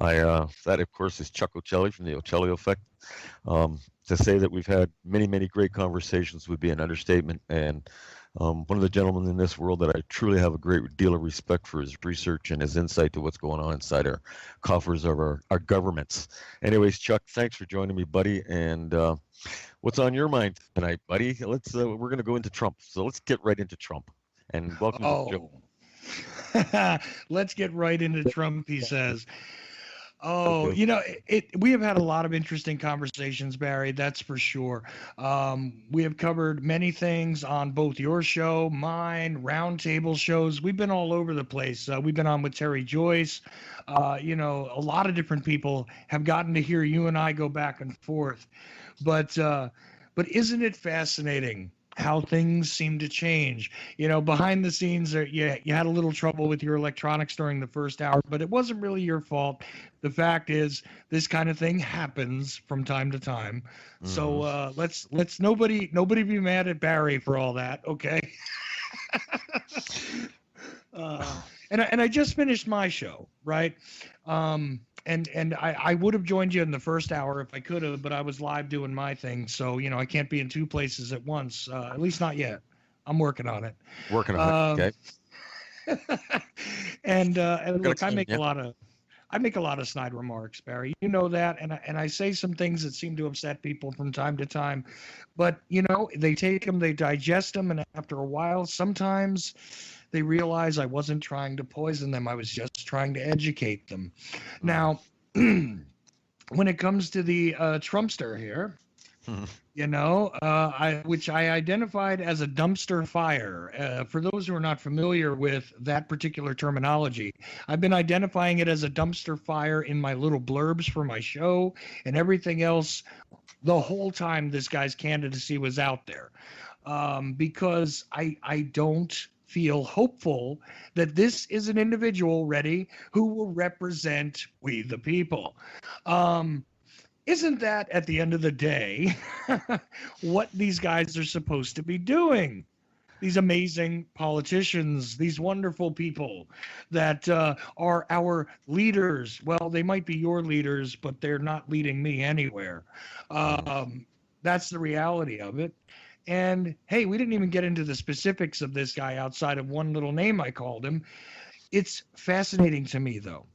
That, of course, is Chuck Ochelli from the Ochelli Effect. To say that we've had many, many great conversations would be an understatement. And one of the gentlemen in this world that I truly have a great deal of respect for his research and his insight to what's going on inside our coffers of our governments. Anyways, Chuck, thanks for joining me, buddy. And what's on your mind tonight, buddy? We're going to go into Trump. So let's get right into Trump. And welcome to the show. Oh, let's get right into Trump, he says. Oh, Okay. we have had a lot of interesting conversations, Barry, that's for sure. We have covered many things on both your show, mine, roundtable shows. We've been all over the place. We've been on with Terry Joyce. A lot of different people have gotten to hear you and I go back and forth. But isn't it fascinating how things seem to change? Behind the scenes, you had a little trouble with your electronics during the first hour, but it wasn't really your fault. The fact is, this kind of thing happens from time to time. Mhm. So let's nobody be mad at Barry for all that, okay? And I just finished my show, right? And I would have joined you in the first hour if I could have, but I was live doing my thing. So, I can't be in two places at once, at least not yet. I'm working on it. Working on it, okay. And look, I explain, make yeah. a lot of snide remarks, Barry. You know that, and I say some things that seem to upset people from time to time, but they take them, they digest them, and after a while, sometimes they realize I wasn't trying to poison them. I was just trying to educate them. Now, when it comes to the Trumpster here, which I identified as a dumpster fire. For those who are not familiar with that particular terminology, I've been identifying it as a dumpster fire in my little blurbs for my show and everything else the whole time this guy's candidacy was out there, because I don't feel hopeful that this is an individual ready who will represent we the people. Isn't that, at the end of the day, what these guys are supposed to be doing? These amazing politicians, these wonderful people that are our leaders. Well, they might be your leaders, but they're not leading me anywhere. That's the reality of it. And hey, we didn't even get into the specifics of this guy outside of one little name I called him. It's fascinating to me, though,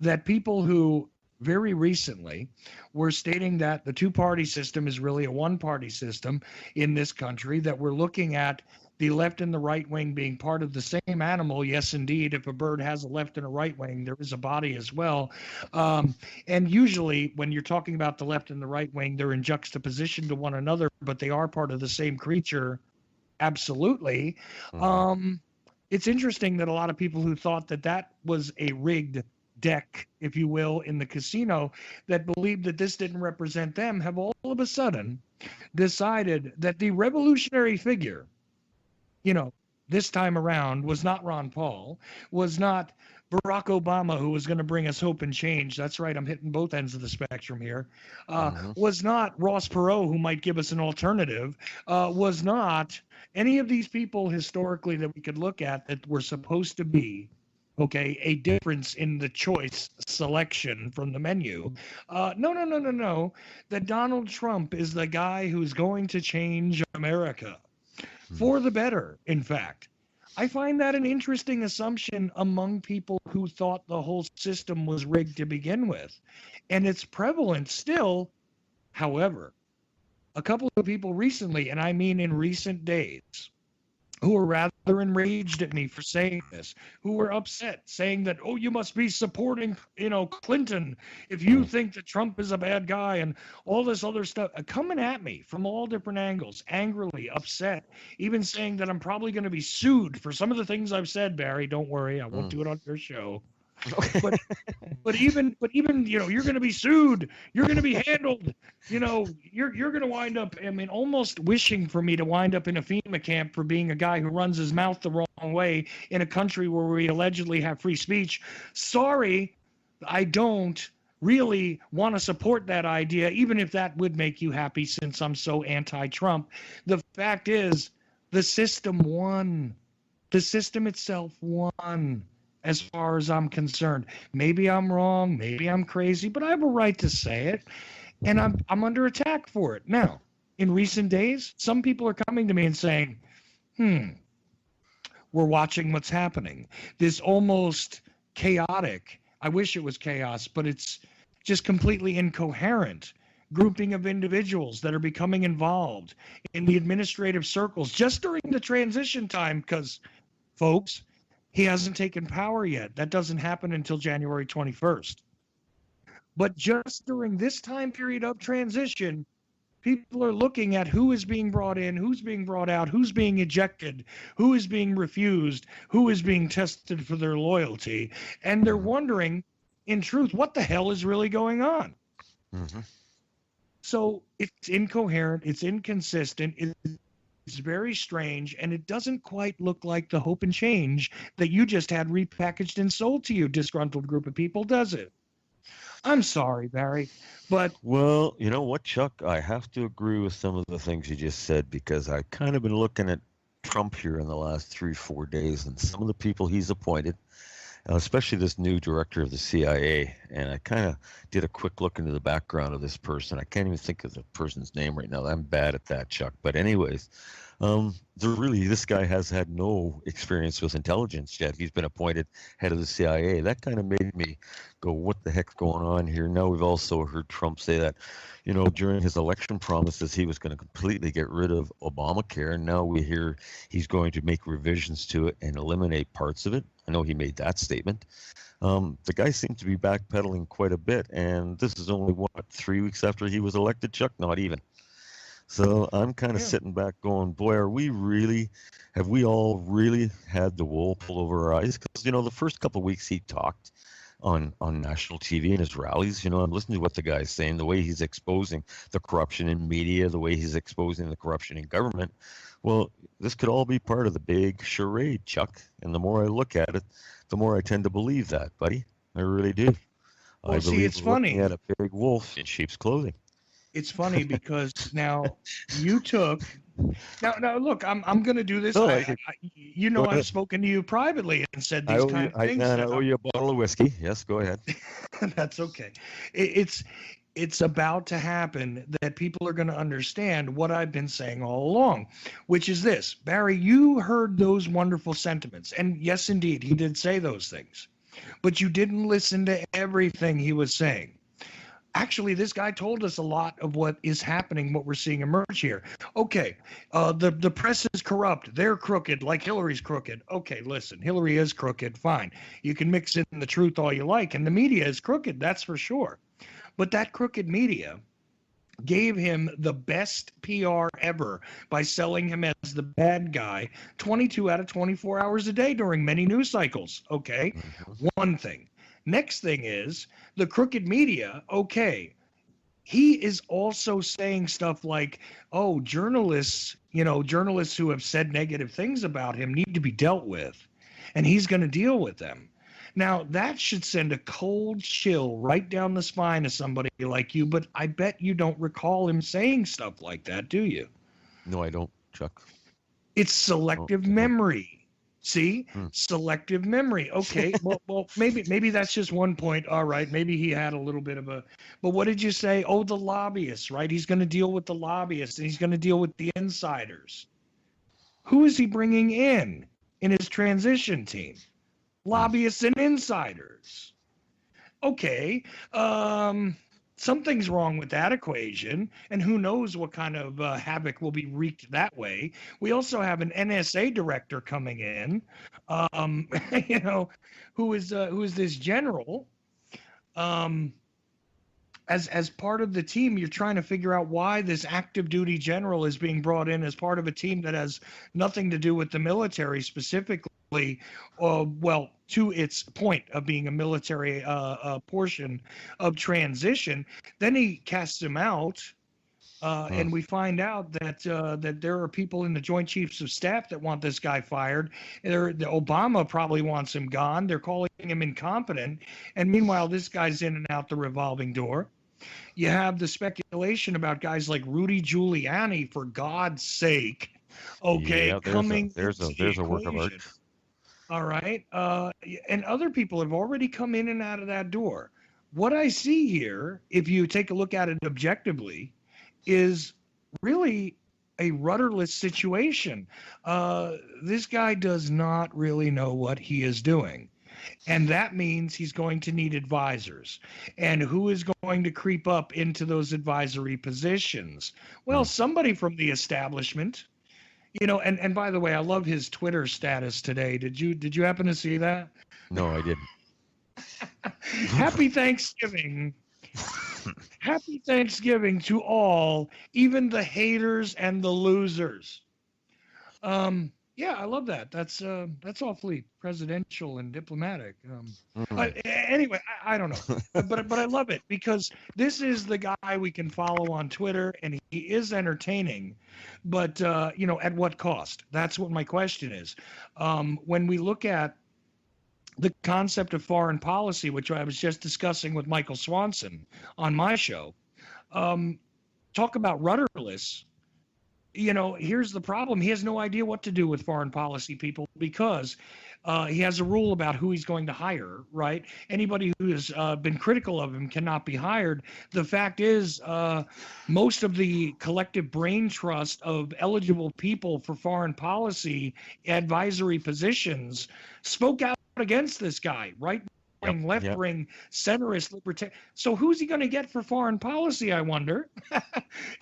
that people who very recently were stating that the two-party system is really a one-party system in this country, that we're looking at the left and the right wing being part of the same animal. Yes, indeed, if a bird has a left and a right wing, there is a body as well. And usually when you're talking about the left and the right wing, they're in juxtaposition to one another, but they are part of the same creature. Absolutely. It's interesting that a lot of people who thought that was a rigged deck, if you will, in the casino, that believed that this didn't represent them, have all of a sudden decided that the revolutionary figure, this time around, was not Ron Paul, was not Barack Obama, who was going to bring us hope and change. That's right, I'm hitting both ends of the spectrum here. Was not Ross Perot, who might give us an alternative. Was not any of these people historically that we could look at that were supposed to be, okay, a difference in the choice selection from the menu. No. That Donald Trump is the guy who's going to change America for the better, in fact. I find that an interesting assumption among people who thought the whole system was rigged to begin with. And it's prevalent still. However, a couple of people recently, and I mean in recent days, who were rather enraged at me for saying this, who were upset, saying that, oh, you must be supporting, Clinton if you think that Trump is a bad guy and all this other stuff, coming at me from all different angles, angrily, upset, even saying that I'm probably going to be sued for some of the things I've said, Barry. Don't worry, I won't do it on your show. But even you're going to be sued. You're going to be handled. You're going to wind up, almost wishing for me to wind up in a FEMA camp for being a guy who runs his mouth the wrong way in a country where we allegedly have free speech. Sorry, I don't really want to support that idea, even if that would make you happy, since I'm so anti-Trump. The fact is, the system won. The system itself won. as far as I'm concerned. Maybe I'm wrong, maybe I'm crazy, but I have a right to say it, and I'm under attack for it. Now, in recent days, some people are coming to me and saying, we're watching what's happening. This almost chaotic, I wish it was chaos, but it's just completely incoherent grouping of individuals that are becoming involved in the administrative circles just during the transition time, because, folks, he hasn't taken power yet. That doesn't happen until January 21st. But just during this time period of transition, people are looking at who is being brought in, who's being brought out, who's being ejected, who is being refused, who is being tested for their loyalty. And they're wondering, in truth, what the hell is really going on? Mm-hmm. So it's incoherent, it's inconsistent, it's very strange, and it doesn't quite look like the hope and change that you just had repackaged and sold to you, disgruntled group of people, does it? I'm sorry, Barry, but Well, you know what, Chuck? I have to agree with some of the things you just said because I kind of been looking at Trump here in the last 3-4 days and some of the people he's appointed, especially this new director of the CIA. And I kind of did a quick look into the background of this person. I can't even think of the person's name right now. I'm bad at that, Chuck. But anyways, this guy has had no experience with intelligence yet. He's been appointed head of the CIA. That kind of made me go, what the heck's going on here? Now we've also heard Trump say that, during his election promises, he was going to completely get rid of Obamacare. And now we hear he's going to make revisions to it and eliminate parts of it. I know he made that statement. The guy seems to be backpedaling quite a bit. And this is only, 3 weeks after he was elected, Chuck? Not even. So I'm kind of sitting back going, boy, have we all really had the wool pulled over our eyes? Because, the first couple of weeks he talked on national TV in his rallies, I'm listening to what the guy's saying, the way he's exposing the corruption in media, the way he's exposing the corruption in government. Well, this could all be part of the big charade, Chuck. And the more I look at it, the more I tend to believe that, buddy. I really do. Well, I believe it's we're funny. looking at a big wolf in sheep's clothing. It's funny because now you took. Now look, I'm going to do this. No, I've spoken to you privately and said these kind of things. I owe you a bottle of whiskey. Yes, go ahead. That's okay. It's about to happen that people are going to understand what I've been saying all along, which is this. Barry, you heard those wonderful sentiments. And yes, indeed, he did say those things. But you didn't listen to everything he was saying. Actually, this guy told us a lot of what is happening, what we're seeing emerge here. Okay, the press is corrupt. They're crooked, like Hillary's crooked. Okay, listen, Hillary is crooked. Fine. You can mix in the truth all you like, and the media is crooked, that's for sure. But that crooked media gave him the best PR ever by selling him as the bad guy 22 out of 24 hours a day during many news cycles. Okay, one thing. Next thing is the crooked media. Okay, he is also saying stuff like, oh, journalists who have said negative things about him need to be dealt with, and he's going to deal with them. Now, that should send a cold chill right down the spine of somebody like you, but I bet you don't recall him saying stuff like that, do you? No, I don't, Chuck. It's selective memory. See, selective memory. Okay, well, maybe that's just one point. All right, maybe he had a little bit of a. But what did you say? Oh, the lobbyists, right? He's going to deal with the lobbyists, and he's going to deal with the insiders. Who is he bringing in his transition team? Lobbyists and insiders. Okay, something's wrong with that equation, and who knows what kind of havoc will be wreaked that way. We also have an NSA director coming in, who is this general. As part of the team, you're trying to figure out why this active duty general is being brought in as part of a team that has nothing to do with the military specifically, to its point of being a military portion of transition. Then he casts him out, and we find out that there are people in the Joint Chiefs of Staff that want this guy fired. Obama probably wants him gone. They're calling him incompetent, and meanwhile, this guy's in and out the revolving door. You have the speculation about guys like Rudy Giuliani, for God's sake. Okay, yeah, there's a work of art. All right. And other people have already come in and out of that door. What I see here, if you take a look at it objectively, is really a rudderless situation. This guy does not really know what he is doing. And that means he's going to need advisors. And who is going to creep up into those advisory positions? Well, Hmm. somebody from the establishment. And by the way, I love his Twitter status today. Did you happen to see that? No, I didn't. Happy Thanksgiving. Happy Thanksgiving to all, even the haters and the losers. Yeah, I love that. That's awfully presidential and diplomatic. Anyway, I don't know, but I love it because this is the guy we can follow on Twitter, and he is entertaining. But at what cost? That's what my question is. When we look at the concept of foreign policy, which I was just discussing with Michael Swanson on my show, talk about rudderless. Here's the problem. He has no idea what to do with foreign policy people because he has a rule about who he's going to hire, right? Anybody who has been critical of him cannot be hired. The fact is, most of the collective brain trust of eligible people for foreign policy advisory positions spoke out against this guy, right? Yep. Left Yep. wing, centrist, libertarian. So who's he going to get for foreign policy, I wonder?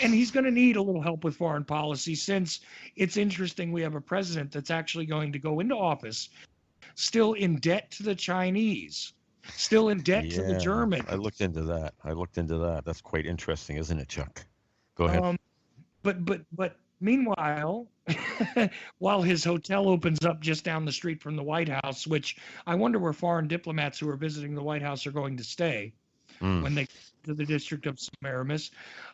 And he's going to need a little help with foreign policy since it's interesting we have a president that's actually going to go into office still in debt to the Chinese, still in debt to the Yeah, Germans. I looked into that. That's quite interesting, isn't it, Chuck? Go ahead. But meanwhile, while his hotel opens up just down the street from the White House, which I wonder where foreign diplomats who are visiting the White House are going to stay when they to the District of Semiramis.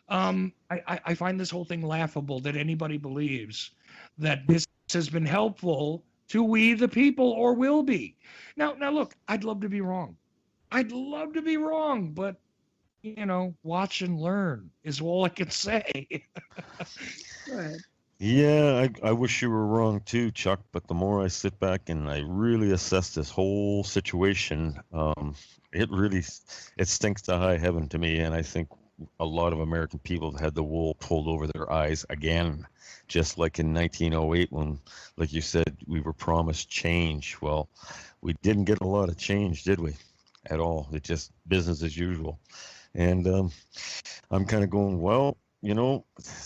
I find this whole thing laughable that anybody believes that this has been helpful to we the people or will be. Now look, I'd love to be wrong. But watch and learn is all I can say. Go ahead. Yeah, I wish you were wrong too, Chuck, but the more I sit back and I really assess this whole situation, it stinks to high heaven to me, and I think a lot of American people have had the wool pulled over their eyes again, just like in 1908 when, like you said, we were promised change. Well, we didn't get a lot of change, did we? At all. It's just business as usual. And I'm kind of going, well,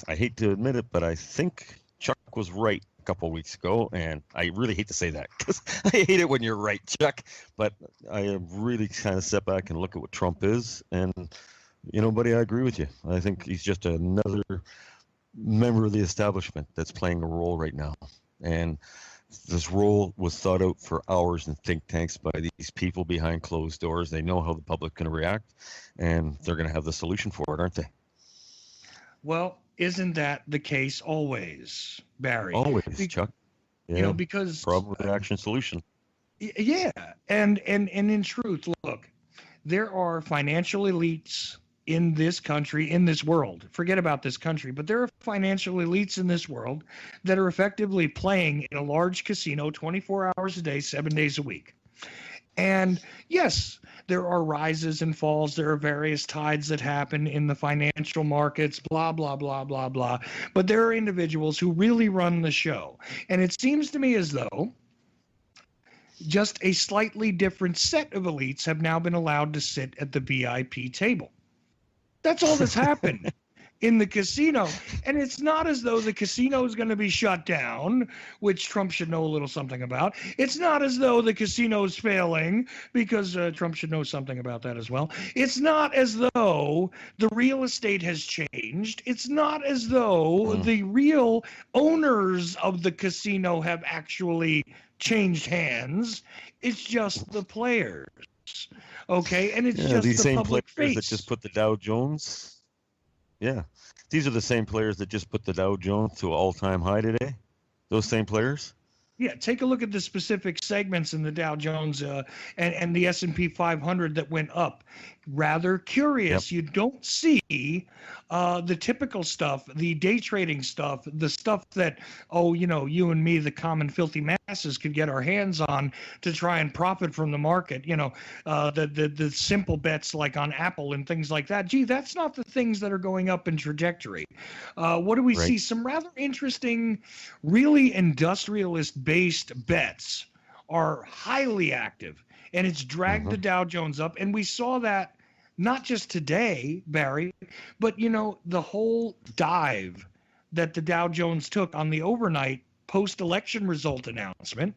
I hate to admit it, but I think Chuck was right a couple of weeks ago, and I really hate to say that because I hate it when you're right, Chuck. But I really kind of step back and look at what Trump is, and buddy, I agree with you. I think he's just another member of the establishment that's playing a role right now, and this role was thought out for hours in think tanks by these people behind closed doors. They know how the public can react, and they're going to have the solution for it, aren't they? Well, isn't that the case always, Barry? Always, Chuck. Yeah. Because problem, reaction, solution. Yeah, and in truth, look, there are financial elites in this country, in this world. Forget about this country, but there are financial elites in this world that are effectively playing in a large casino 24 hours a day, 7 days a week. And yes, there are rises and falls. There are various tides that happen in the financial markets, blah, blah, blah, blah, blah. But there are individuals who really run the show. And it seems to me as though just a slightly different set of elites have now been allowed to sit at the VIP table. That's all that's happened in the casino. And it's not as though the casino is going to be shut down, which Trump should know a little something about. It's not as though the casino is failing, because Trump should know something about that as well. It's not as though the real estate has changed. It's not as though the real owners of the casino have actually changed hands. It's just the players. Okay, and it's just these the same public players face. that just put the Dow Jones. Yeah, these are the same players that just put the Dow Jones to an all-time high today. Those same players. Yeah, take a look at the specific segments in the Dow Jones and the S&P 500 that went up. Rather Yep. curious. You don't see the typical stuff, the day trading stuff, the stuff that, oh, you and me, the common filthy masses, could get our hands on to try and profit from the market. The simple bets like on Apple and things like that. Gee, that's not the things that are going up in trajectory. What do we Right. see? Some rather interesting, really industrialist-based bets are highly active, and it's dragged the Dow Jones up. And we saw that not just today, Barry, but the whole dive that the Dow Jones took on the overnight post-election result announcement.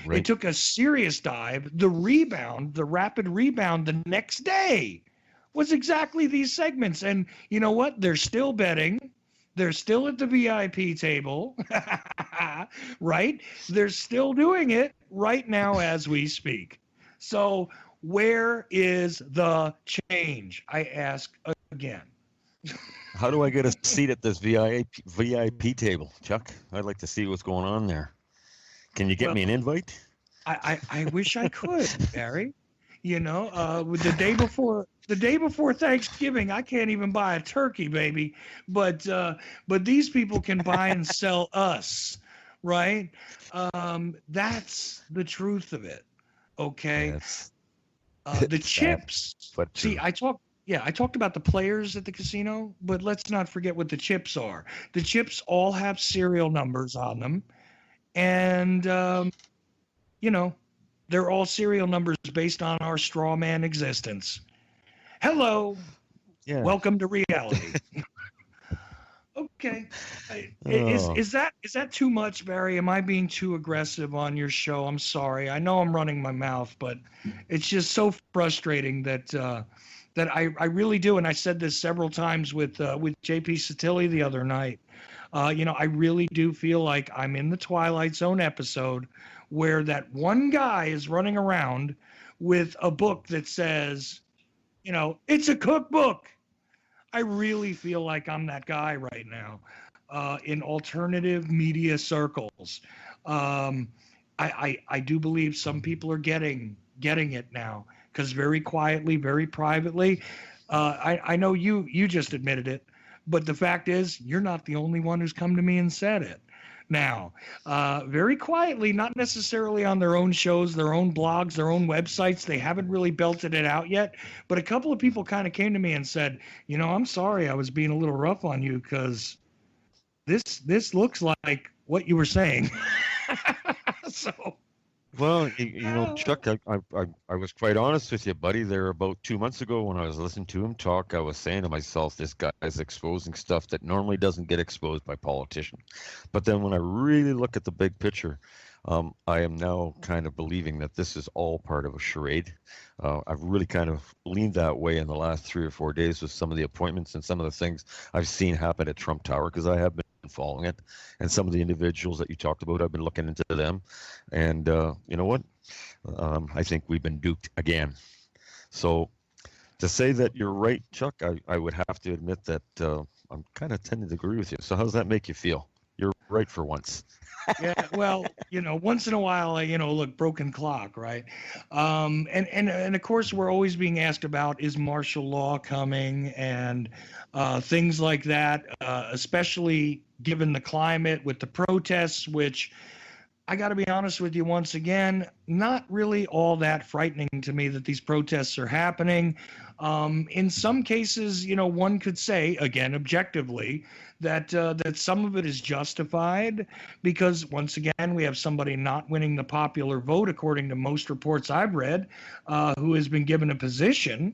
Right. It took a serious dive. The rebound, the rapid rebound the next day was exactly these segments. And you know what? They're still betting. They're still at the VIP table, right? They're still doing it right now as we speak. So where is the change? I ask again. How do I get a seat at this VIP table, Chuck? I'd like to see what's going on there. Can you get me an invite? I wish I could, Barry. With the day before Thanksgiving, I can't even buy a turkey, baby. But these people can buy and sell us, right? That's the truth of it. Okay. The chips. See, I talked about the players at the casino, but let's not forget what the chips are. The chips all have serial numbers on them, and they're all serial numbers based on our straw man existence. Hello. Yeah. Welcome to reality. Okay. Is that too much, Barry? Am I being too aggressive on your show? I'm sorry. I know I'm running my mouth, but it's just so frustrating that I really do. And I said this several times with JP Satilli the other night. I really do feel like I'm in the Twilight Zone episode where that one guy is running around with a book that says, it's a cookbook. I really feel like I'm that guy right now in alternative media circles. I do believe some people are getting it now because very quietly, very privately, I know you just admitted it, but the fact is you're not the only one who's come to me and said it. Now, very quietly, not necessarily on their own shows, their own blogs, their own websites. They haven't really belted it out yet. But a couple of people kind of came to me and said, I'm sorry I was being a little rough on you because this looks like what you were saying. So. Well, Chuck, I was quite honest with you, buddy. There about 2 months ago when I was listening to him talk, I was saying to myself, this guy is exposing stuff that normally doesn't get exposed by politicians. But then when I really look at the big picture, I am now kind of believing that this is all part of a charade. I've really kind of leaned that way in the last 3 or 4 days with some of the appointments and some of the things I've seen happen at Trump Tower because I have been following it, and some of the individuals that you talked about, I've been looking into them, and you know what? I think we've been duped again. So to say that you're right, Chuck, I would have to admit that I'm kind of tending to agree with you. So how does that make you feel? You're right for once. Yeah, well, once in a while, look, broken clock, right? And of course, we're always being asked about, is martial law coming and things like that, especially given the climate with the protests, which I got to be honest with you once again, not really all that frightening to me that these protests are happening. In some cases, one could say, again, objectively, that some of it is justified because, once again, we have somebody not winning the popular vote, according to most reports I've read, who has been given a position.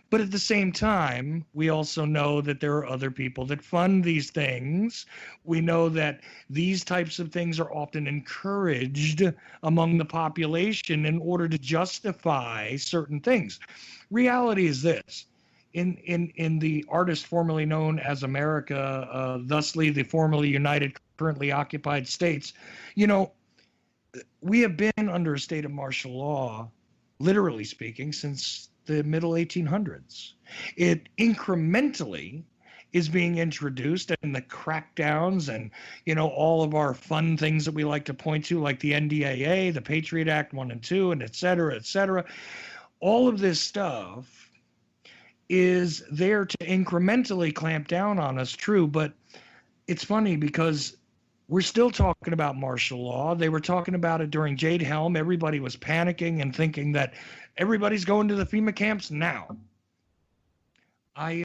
But at the same time, we also know that there are other people that fund these things. We know that these types of things are often encouraged among the population in order to justify certain things. Reality is this. In the artist formerly known as America, thusly the formerly united, currently occupied states, we have been under a state of martial law, literally speaking, since the middle 1800s. It incrementally is being introduced, and the crackdowns, and all of our fun things that we like to point to, like the NDAA, the Patriot Act 1 and 2, and et cetera, all of this stuff is there to incrementally clamp down on us, true, but it's funny because we're still talking about martial law. They were talking about it during Jade Helm. Everybody was panicking and thinking that everybody's going to the FEMA camps now. I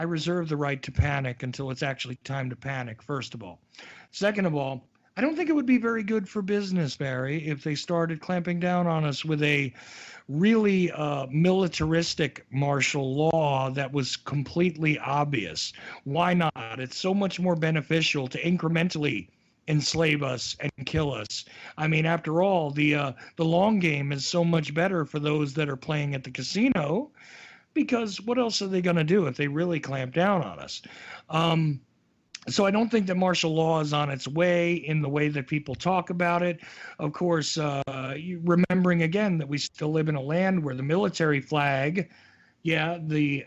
reserve the right to panic until it's actually time to panic, first of all. Second of all, I don't think it would be very good for business, Barry, if they started clamping down on us with a really militaristic martial law that was completely obvious. Why not? It's so much more beneficial to incrementally enslave us and kill us. I mean, after all, the long game is so much better for those that are playing at the casino, because what else are they going to do if they really clamp down on us? So I don't think that martial law is on its way in the way that people talk about it. Of course, remembering again that we still live in a land where the military flag, the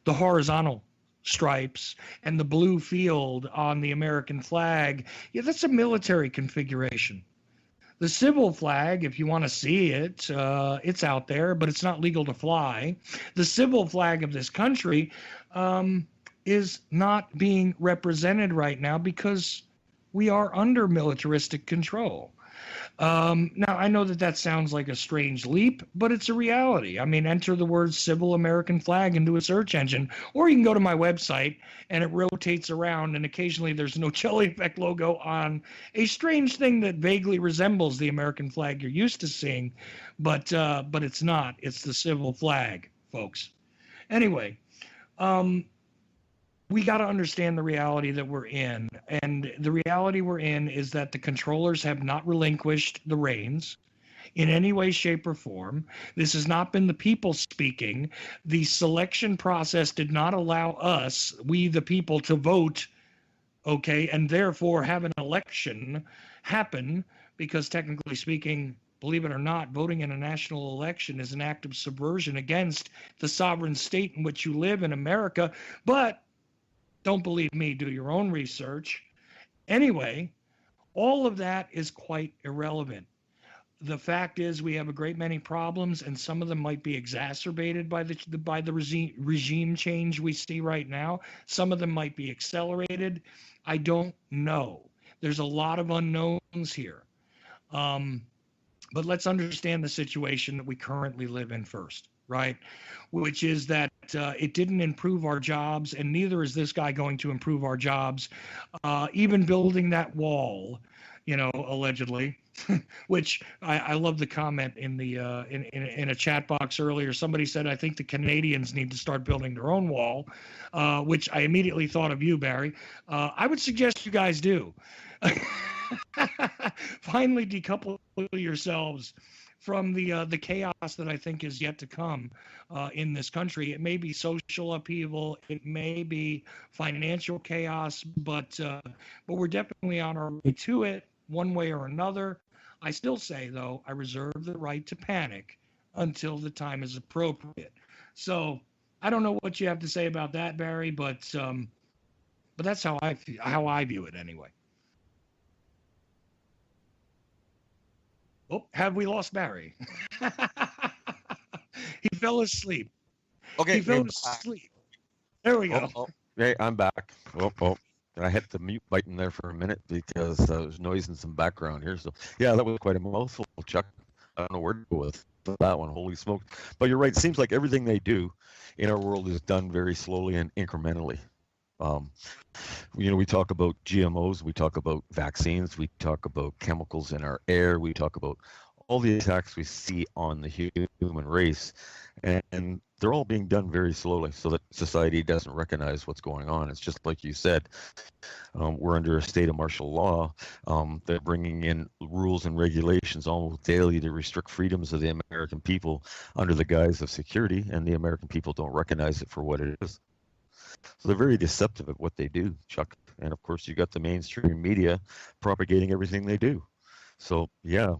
the horizontal stripes and the blue field on the American flag, that's a military configuration. The civil flag, if you want to see it, it's out there, but it's not legal to fly. The civil flag of this country is not being represented right now because we are under militaristic control. Now, I know that sounds like a strange leap, but it's a reality. I mean, enter the word civil American flag into a search engine, or you can go to my website and it rotates around, and occasionally there's no Ochelli Effect logo on a strange thing that vaguely resembles the American flag you're used to seeing, but it's not. It's the civil flag, folks. Anyway, we got to understand the reality that we're in. And the reality we're in is that the controllers have not relinquished the reins in any way, shape, or form. This has not been the people speaking. The selection process did not allow us, we the people, to vote, okay, and therefore have an election happen, because technically speaking, believe it or not, voting in a national election is an act of subversion against the sovereign state in which you live in America. But don't believe me, do your own research. Anyway, all of that is quite irrelevant. The fact is we have a great many problems, and some of them might be exacerbated by the regime change we see right now. Some of them might be accelerated. I don't know. There's a lot of unknowns here. But let's understand the situation that we currently live in first, right? Which is that it didn't improve our jobs, and neither is this guy going to improve our jobs. Even building that wall, allegedly, which I love the comment in the in a chat box earlier. Somebody said, I think the Canadians need to start building their own wall, which I immediately thought of you, Barry. I would suggest you guys do. Finally decouple yourselves from the chaos that I think is yet to come in this country. It may be social upheaval, it may be financial chaos, but we're definitely on our way to it, one way or another. I still say, though, I reserve the right to panic until the time is appropriate. So I don't know what you have to say about that, Barry, but that's how I view it anyway. Oh, have we lost Barry? He fell asleep. Okay. He fell asleep. There we go. Hey, I'm back. I hit the mute button there for a minute because there's noise in some background here. So, yeah, that was quite a mouthful, Chuck. I don't know where to go with that one. Holy smoke. But you're right. It seems like everything they do in our world is done very slowly and incrementally. We talk about GMOs, we talk about vaccines, we talk about chemicals in our air, we talk about all the attacks we see on the human race, and they're all being done very slowly so that society doesn't recognize what's going on. It's just like you said, we're under a state of martial law. They're bringing in rules and regulations almost daily to restrict freedoms of the American people under the guise of security, and the American people don't recognize it for what it is. So they're very deceptive at what they do, Chuck. And of course, you got the mainstream media propagating everything they do. So yeah,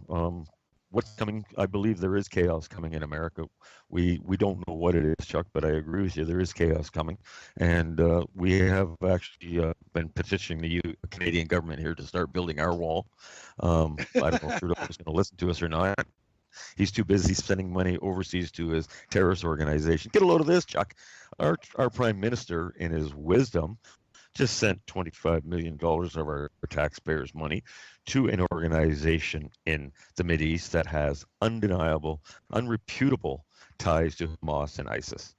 what's coming, I believe there is chaos coming in America. We don't know what it is, Chuck, but I agree with you. There is chaos coming, and we have actually been petitioning the Canadian government here to start building our wall. I don't know if Trudeau is going to listen to us or not. He's too busy spending money overseas to his terrorist organization. Get a load of this, Chuck. Our prime minister, in his wisdom, just sent $25 million of our taxpayers' money to an organization in the Mideast that has undeniable, unreputable ties to Hamas and ISIS.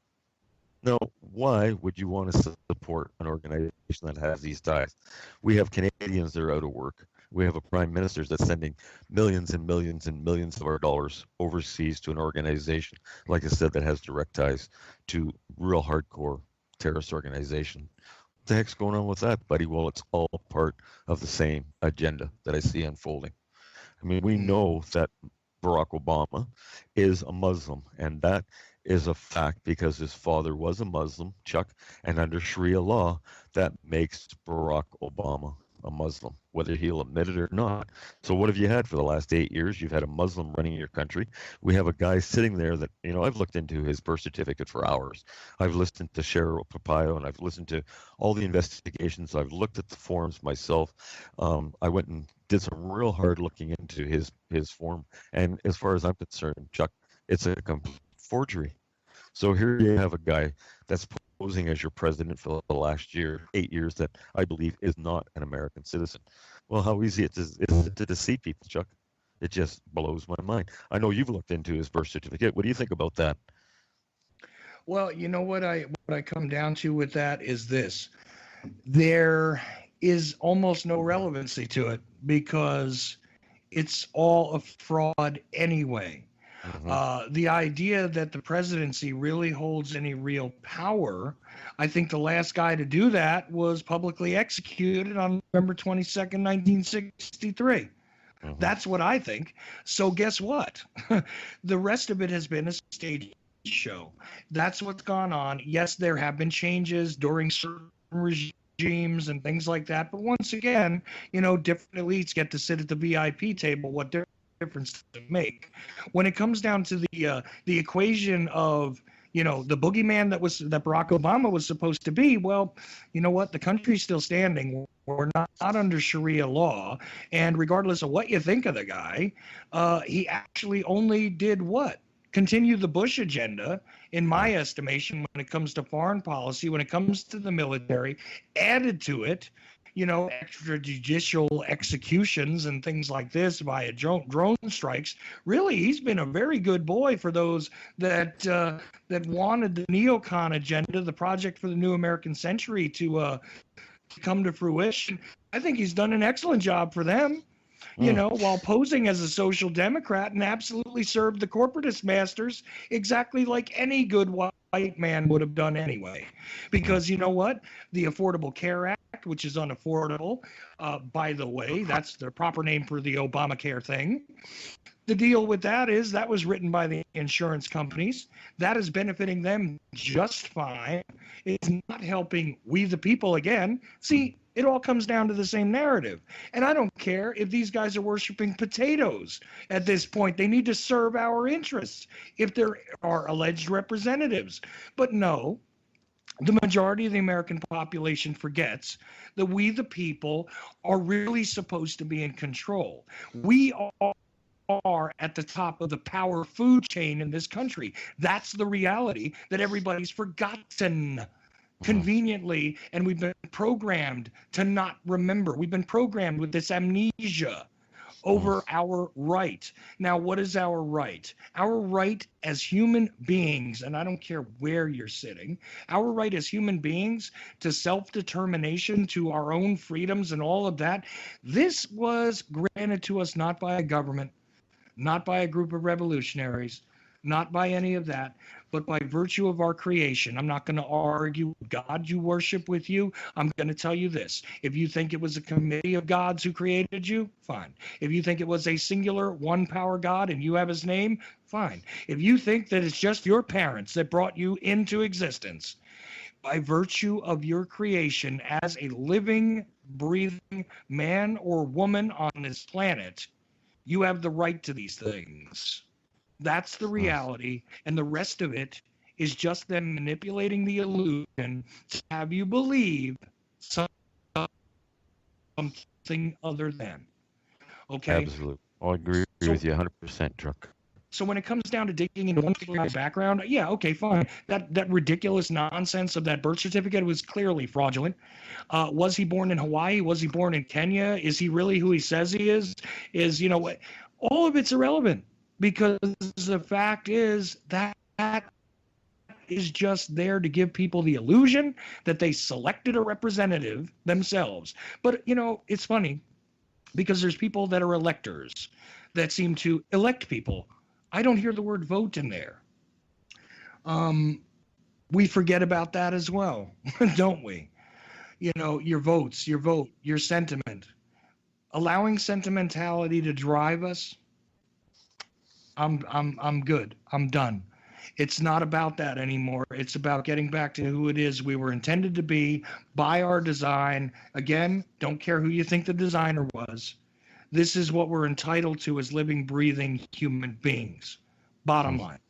Now, why would you want to support an organization that has these ties? We have Canadians that are out of work. We have a prime minister that's sending millions and millions and millions of our dollars overseas to an organization, like I said, that has direct ties to real hardcore terrorist organization. What the heck's going on with that, buddy? Well, it's all part of the same agenda that I see unfolding. I mean, we know that Barack Obama is a Muslim, and that is a fact because his father was a Muslim, Chuck, and under Sharia law, that makes Barack Obama a Muslim, whether he'll admit it or not. So what have you had for the last 8 years? You've had a Muslim running your country. We have a guy sitting there that, I've looked into his birth certificate for hours. I've listened to Cheryl Papayo, and I've listened to all the investigations. I've looked at the forms myself. I went and did some real hard looking into his form. And as far as I'm concerned, Chuck, it's a complete forgery. So here you have a guy that's posing as your president for the last 8 years, that I believe is not an American citizen. Well, how easy it is to deceive people, Chuck. It just blows my mind. I know you've looked into his birth certificate. What do you think about that? Well, you know what I come down to with that is this. There is almost no relevancy to it because it's all a fraud anyway. The idea that the presidency really holds any real power, I think the last guy to do that was publicly executed on November 22nd, 1963. That's what I think. So guess what? The rest of it has been a stage show. That's what's gone on. Yes, there have been changes during certain regimes and things like that. But once again, different elites get to sit at the VIP table. What difference to make when it comes down to the equation of the boogeyman that Barack Obama was supposed to be? Well, you know what, the country's still standing. We're not under Sharia law, and regardless of what you think of the guy, he actually only did what? Continue the Bush agenda, in my estimation, when it comes to foreign policy, when it comes to the military, added to it extrajudicial executions and things like this via drone strikes. Really, he's been a very good boy for those that wanted the neocon agenda, the project for the new American century, to come to fruition. I think he's done an excellent job for them. While posing as a social democrat, and absolutely served the corporatist masters exactly like any good white man would have done anyway. Because you know what? The Affordable Care Act, which is unaffordable, by the way, that's the proper name for the Obamacare thing. The deal with that is that was written by the insurance companies. That is benefiting them just fine. It's not helping we the people again. See, it all comes down to the same narrative. And I don't care if these guys are worshiping potatoes at this point. They need to serve our interests if there are alleged representatives. But no, the majority of the American population forgets that we the people are really supposed to be in control. We are at the top of the power food chain in this country. That's the reality that everybody's forgotten conveniently, and we've been programmed to not remember. We've been programmed with this amnesia over our right. Now, what is our right? Our right as human beings, and I don't care where you're sitting, our right as human beings to self-determination, to our own freedoms and all of that, this was granted to us not by a government, not by a group of revolutionaries, not by any of that, but by virtue of our creation. I'm not going to argue God you worship with you. I'm going to tell you this. If you think it was a committee of gods who created you, fine. If you think it was a singular one power God and you have his name, fine. If you think that it's just your parents that brought you into existence, by virtue of your creation as a living, breathing man or woman on this planet, You have the right to these things. That's the reality. And the rest of it is just them manipulating the illusion to have you believe something other than. Okay? Absolutely. I agree with you 100%, Chuck. So when it comes down to digging into one guy's background, yeah, okay, fine. That ridiculous nonsense of that birth certificate was clearly fraudulent. Was he born in Hawaii? Was he born in Kenya? Is he really who he says he is? All of it's irrelevant, because the fact is that is just there to give people the illusion that they selected a representative themselves. But, it's funny because there's people that are electors that seem to elect people. I don't hear the word vote in there. We forget about that as well, don't we? Your votes, your vote, your sentiment. Allowing sentimentality to drive us, I'm good. I'm done. It's not about that anymore. It's about getting back to who it is we were intended to be by our design. Again, don't care who you think the designer was. This is what we're entitled to as living, breathing human beings. Bottom line.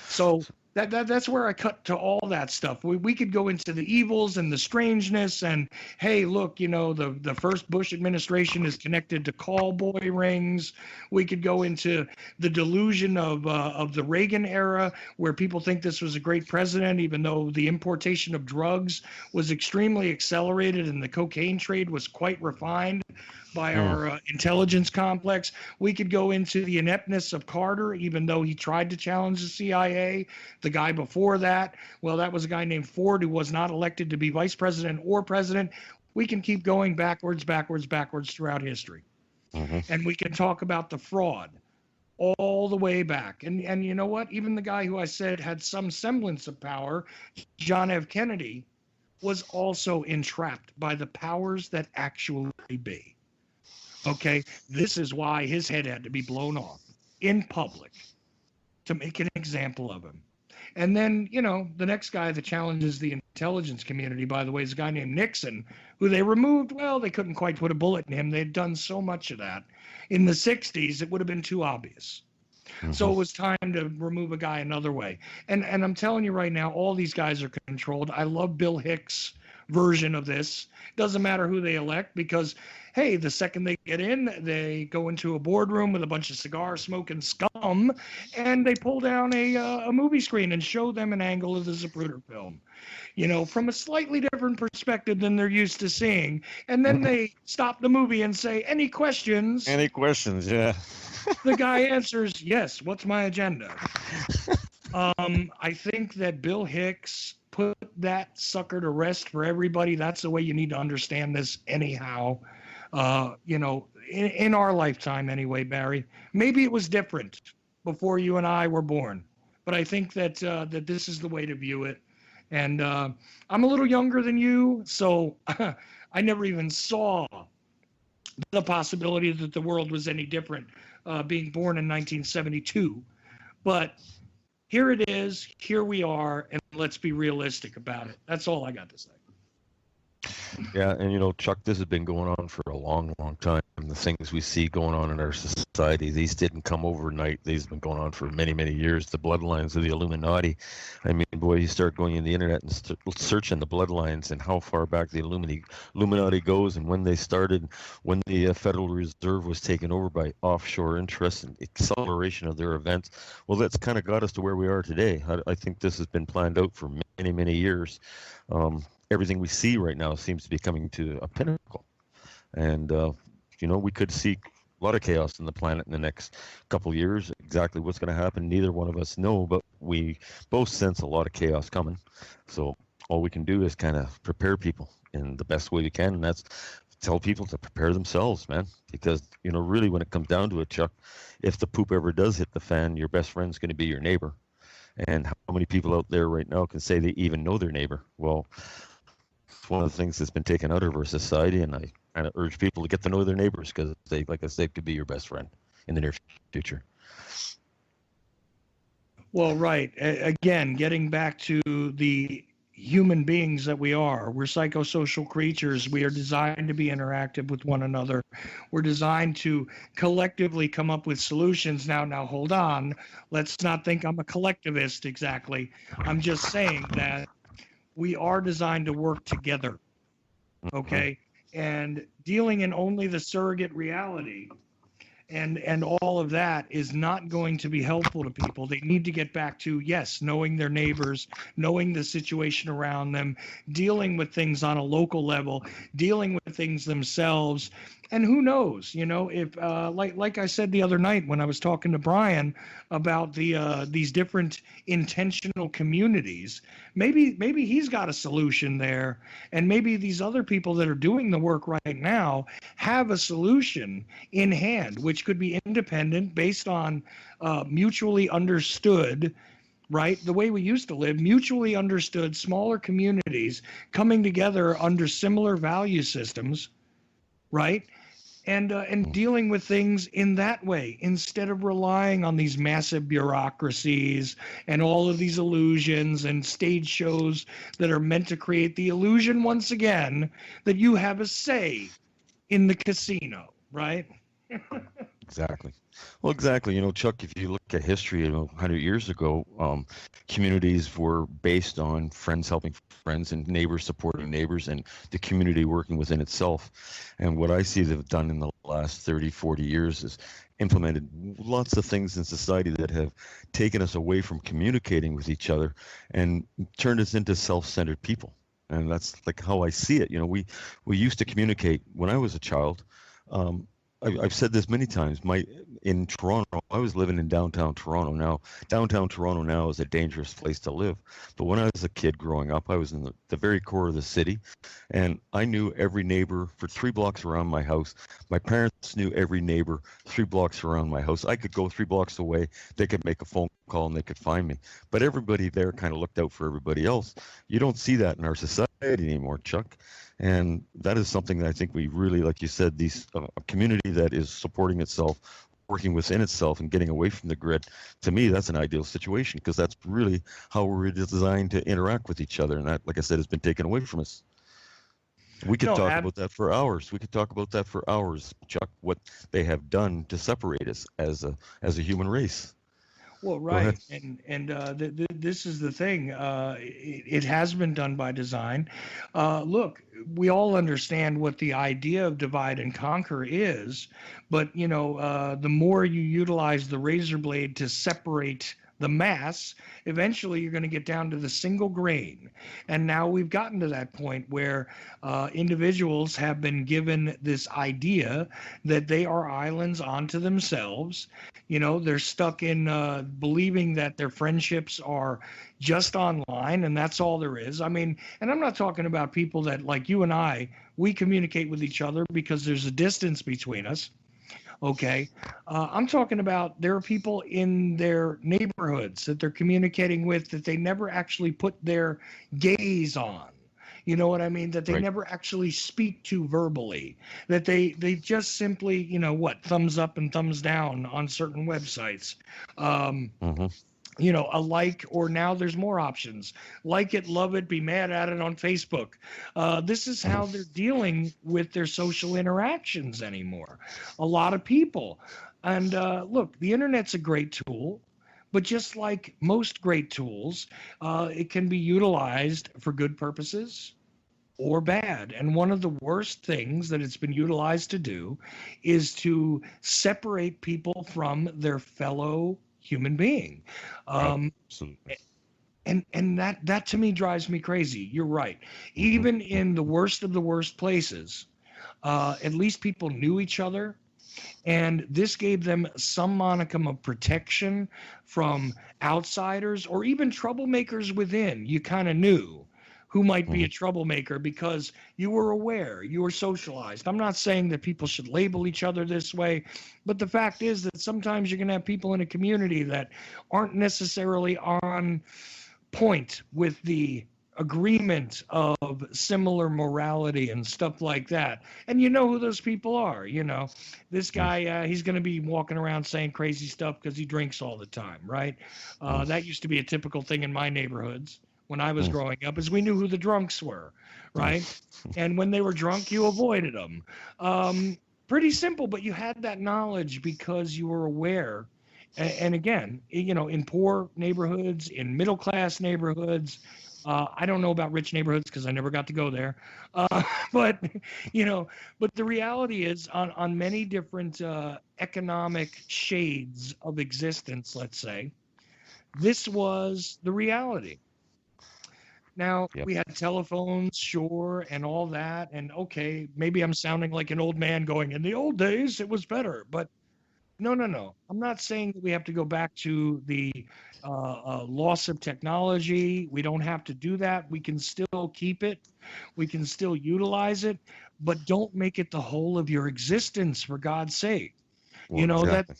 So that's where I cut to all that stuff. We could go into the evils and the strangeness and, hey, look, the first Bush administration is connected to callboy rings. We could go into the delusion of the Reagan era, where people think this was a great president, even though the importation of drugs was extremely accelerated and the cocaine trade was quite refined by our intelligence complex. We could go into the ineptness of Carter, even though he tried to challenge the CIA. The guy before that, well, that was a guy named Ford, who was not elected to be vice president or president. We can keep going backwards throughout history. And we can talk about the fraud all the way back. And you know what? Even the guy who I said had some semblance of power, John F. Kennedy, was also entrapped by the powers that actually be. Okay, this is why his head had to be blown off in public to make an example of him. And then, the next guy that challenges the intelligence community, by the way, is a guy named Nixon, who they removed. Well, they couldn't quite put a bullet in him. They'd done so much of that. In the 60s, it would have been too obvious. So it was time to remove a guy another way. And I'm telling you right now, all these guys are controlled. I love Bill Hicks' version of this. Doesn't matter who they elect, because hey, the second they get in, they go into a boardroom with a bunch of cigar smoking scum, and they pull down a movie screen and show them an angle of the Zapruder film, from a slightly different perspective than they're used to seeing. And then they stop the movie and say, any questions? Any questions? Yeah. The guy answers, yes, what's my agenda? I think that Bill Hicks put that sucker to rest for everybody. That's the way you need to understand this anyhow. In our lifetime anyway, Barry. Maybe it was different before you and I were born, but I think that this is the way to view it. And I'm a little younger than you, so I never even saw the possibility that the world was any different, being born in 1972. But here it is, here we are, and let's be realistic about it. That's all I got to say. Yeah, and Chuck, this has been going on for a long, long time. The things we see going on in our society, these didn't come overnight. These have been going on for many, many years. The bloodlines of the Illuminati. I mean, boy, you start going in the internet and searching the bloodlines and how far back the Illuminati goes, and when they started, when the Federal Reserve was taken over by offshore interests and acceleration of their events. Well, that's kind of got us to where we are today. I think this has been planned out for many, many years. Everything we see right now seems to be coming to a pinnacle. And, we could see a lot of chaos in the planet in the next couple of years. Exactly what's going to happen, neither one of us know, but we both sense a lot of chaos coming. So all we can do is kind of prepare people in the best way we can, and that's tell people to prepare themselves, man. Because, really when it comes down to it, Chuck, if the poop ever does hit the fan, your best friend's going to be your neighbor. And how many people out there right now can say they even know their neighbor? Well, it's one of the things that's been taken out of our society, and I kind of urge people to get to know their neighbors, because they, like I said, could be your best friend in the near future. Well, right. Again, getting back to the human beings that we are. We're psychosocial creatures. We are designed to be interactive with one another. We're designed to collectively come up with solutions. Now hold on. Let's not think I'm a collectivist exactly. I'm just saying that we are designed to work together. Okay. And dealing in only the surrogate reality and all of that is not going to be helpful to people. They need to get back to, yes, knowing their neighbors, knowing the situation around them, dealing with things on a local level, dealing with things themselves. And who knows, if like I said the other night when I was talking to Brian about these different intentional communities, maybe he's got a solution there, and maybe these other people that are doing the work right now have a solution in hand, which could be independent, based on mutually understood, right? The way we used to live, mutually understood, smaller communities coming together under similar value systems, right? And dealing with things in that way, instead of relying on these massive bureaucracies and all of these illusions and stage shows that are meant to create the illusion once again that you have a say in the casino, right? Exactly. Well, exactly. Chuck, if you look at history, 100 years ago, communities were based on friends helping friends and neighbors supporting neighbors and the community working within itself. And what I see they've done in the last 30, 40 years is implemented lots of things in society that have taken us away from communicating with each other and turned us into self-centered people. And that's like how I see it. We used to communicate when I was a child. I've said this many times. In Toronto, I was living in downtown Toronto. Now, downtown Toronto now is a dangerous place to live. But when I was a kid growing up, I was in the very core of the city, and I knew every neighbor for 3 blocks around my house. My parents knew every neighbor 3 blocks around my house. I could go 3 blocks away. They could make a phone call and they could find me. But everybody there kind of looked out for everybody else. You don't see that in our society anymore, Chuck. And that is something that I think we really, like you said, a community that is supporting itself, working within itself, and getting away from the grid. To me, that's an ideal situation, because that's really how we're designed to interact with each other. And that, like I said, has been taken away from us. We could talk about that for hours. We could talk about that for hours, Chuck, what they have done to separate us as a human race. Well, right, and this is the thing. It has been done by design. Look, we all understand what the idea of divide and conquer is, but the more you utilize the razor blade to separate the mass, eventually you're going to get down to the single grain. And now we've gotten to that point where individuals have been given this idea that they are islands onto themselves. They're stuck in believing that their friendships are just online, and that's all there is. I mean, and I'm not talking about people that, like you and I, we communicate with each other because there's a distance between us. Okay. I'm talking about there are people in their neighborhoods that they're communicating with that they never actually put their gaze on. You know what I mean? That they Right. never actually speak to verbally. That they just simply, thumbs up and thumbs down on certain websites. Mm-hmm. A like, or now there's more options. Like it, love it, be mad at it on Facebook. This is how they're dealing with their social interactions anymore. A lot of people. And look, the internet's a great tool, but just like most great tools, it can be utilized for good purposes or bad. And one of the worst things that it's been utilized to do is to separate people from their fellow human being. Absolutely. And that to me drives me crazy. You're right. Even in the worst of the worst places, at least people knew each other, and this gave them some monicum of protection from outsiders or even troublemakers within. You kind of knew who might be a troublemaker because you were aware, you were socialized. I'm not saying that people should label each other this way, but the fact is that sometimes you're going to have people in a community that aren't necessarily on point with the agreement of similar morality and stuff like that. And you know who those people are. This guy, he's going to be walking around saying crazy stuff because he drinks all the time, right? That used to be a typical thing in my neighborhoods. when I was growing up is we knew who the drunks were, right? And when they were drunk, you avoided them. Pretty simple, but you had that knowledge because you were aware. And again, in poor neighborhoods, in middle class neighborhoods, I don't know about rich neighborhoods because I never got to go there. But but the reality is on many different economic shades of existence, let's say, this was the reality. Now, Yep. we had telephones, sure, and all that. And okay, maybe I'm sounding like an old man going, in the old days, it was better. But no, no, no. I'm not saying that we have to go back to the loss of technology. We don't have to do that. We can still keep it. We can still utilize it, but don't make it the whole of your existence, for God's sake. Well, exactly.